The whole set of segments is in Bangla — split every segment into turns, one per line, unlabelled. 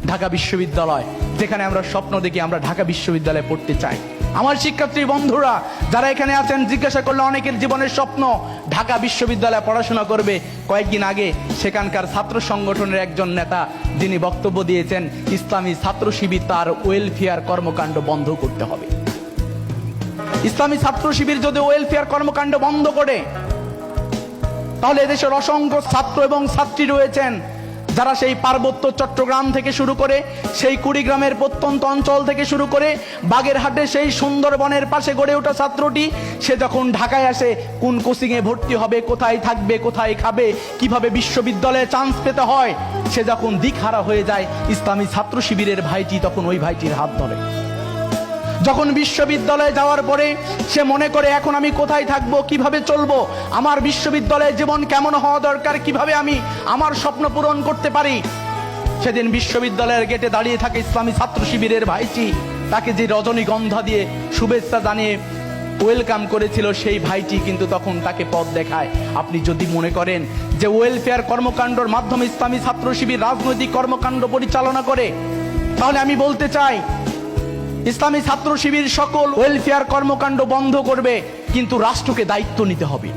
ঢাকা বিশ্ববিদ্যালয়, যেখানে আমরা স্বপ্ন দেখি আমরা ঢাকা বিশ্ববিদ্যালয়ে পড়তে চাই। আমার শিক্ষার্থী বন্ধুরা যারা এখানে আছেন, জিজ্ঞাসা করলে অনেকের জীবনের স্বপ্ন ঢাকা বিশ্ববিদ্যালয়ে পড়াশোনা করবে। কয়েকদিন আগে সেখানকার ছাত্র সংগঠনের একজন নেতা যিনি বক্তব্য দিয়েছেন, ইসলামী ছাত্র শিবির তার ওয়েলফেয়ার কর্মকাণ্ড বন্ধ করতে হবে। ইসলামী ছাত্র শিবির যদি ওয়েলফেয়ার কর্মকাণ্ড বন্ধ করে, তাহলে এদেশের অসংখ্য ছাত্র এবং ছাত্রী রয়েছেন যারা সেই পার্বত্য চট্টগ্রাম থেকে শুরু করে, সেই কুড়িগ্রামের প্রত্যন্ত অঞ্চল থেকে শুরু করে, বাগেরহাটে সেই সুন্দরবনের পাশে গড়ে ওঠা ছাত্রটি, সে যখন ঢাকায় আসে কোন কোচিংয়ে ভর্তি হবে, কোথায় থাকবে, কোথায় খাবে, কিভাবে বিশ্ববিদ্যালয়ে চান্স পেতে হয়, সে যখন দিকহারা হয়ে যায়, ইসলামী ছাত্র শিবিরের ভাইটি তখন ওই ভাইটির হাত ধরে। যখন বিশ্ববিদ্যালয়ে যাওয়ার পরে সে মনে করে এখন আমি কোথায় থাকবো, কিভাবে চলবো, আমার বিশ্ববিদ্যালয়ের জীবন কেমন হওয়া দরকার, কিভাবে আমি আমার স্বপ্ন পূরণ করতে পারি, সেদিন বিশ্ববিদ্যালয়ের গেটে দাঁড়িয়ে থাকে ইসলামী ছাত্র শিবিরের ভাইটি, তাকে যে রজনীগন্ধা দিয়ে শুভেচ্ছা জানিয়ে ওয়েলকাম করেছিল, সেই ভাইটি কিন্তু তখন তাকে পথ দেখায়। আপনি যদি মনে করেন যে ওয়েলফেয়ার কর্মকাণ্ডের মাধ্যমে ইসলামী ছাত্র শিবির রাজনৈতিক কর্মকাণ্ড পরিচালনা করে, তাহলে আমি বলতে চাই ইসলামী ছাত্র শিবির সকল ওয়েলফেয়ার কর্মকাণ্ড বন্ধ করবে, কিন্তু রাষ্ট্রকে দায়িত্ব নিতে হবে।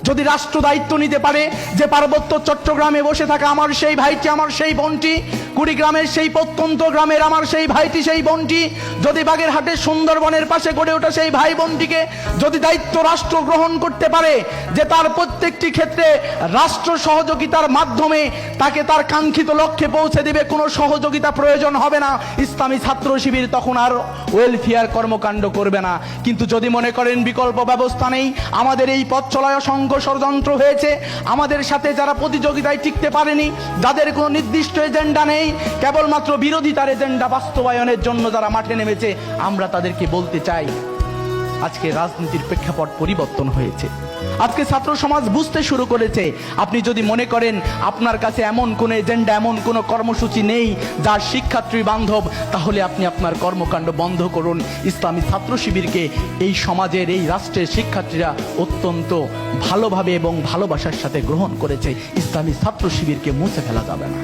যদি রাষ্ট্র দায়িত্ব নিতে পারে যে পার্বত্য চট্টগ্রামে বসে থাকা আমার সেই ভাইটি, আমার সেই বোনটি, কুড়িগ্রামের সেই প্রত্যন্ত গ্রামের আমার সেই ভাইটি, সেই বোনটি, যদি বাগেরহাটের সুন্দরবনের পাশে গড়ে ওঠা সেই ভাই বোনটিকে যদি দায়িত্ব রাষ্ট্র গ্রহণ করতে পারে যে তার প্রত্যেকটি ক্ষেত্রে রাষ্ট্র সহযোগিতার মাধ্যমে তাকে তার কাঙ্ক্ষিত লক্ষ্যে পৌঁছে দিবে, কোনো সহযোগিতা প্রয়োজন হবে না, ইসলামী ছাত্র শিবির তখন আর ওয়েলফেয়ার কর্মকাণ্ড করবে না। কিন্তু যদি মনে করেন বিকল্প ব্যবস্থা নেই, আমাদের এই পথ চলায় অসংখ্য ষড়যন্ত্র হয়েছে, আমাদের সাথে যারা প্রতিযোগিতায় টিকতে পারেনি, যাদের কোনো নির্দিষ্ট এজেন্ডা নেই, কেবলমাত্র বিরোধিতার এজেন্ডা বাস্তবায়নের জন্য যারা মাঠে নেমেছে, আমরা তাদেরকে বলতে চাই আজকে রাজনীতির প্রেক্ষাপট পরিবর্তন হয়েছে। আজকে ছাত্র সমাজ বুঝতে শুরু করেছে। আপনি যদি মনে করেন আপনার কাছে এমন কোন এজেন্ডা, এমন কোন কর্মসূচি নেই যা শিক্ষার্থী বান্ধব, তাহলে আপনি আপনার কর্মকাণ্ড বন্ধ করুন। ইসলামী ছাত্র শিবিরকে এই সমাজের, এই রাষ্ট্রের শিক্ষার্থীরা অত্যন্ত ভালোভাবে এবং ভালোবাসার সাথে গ্রহণ করেছে। ইসলামী ছাত্র শিবিরকে মুছে ফেলা যাবে না।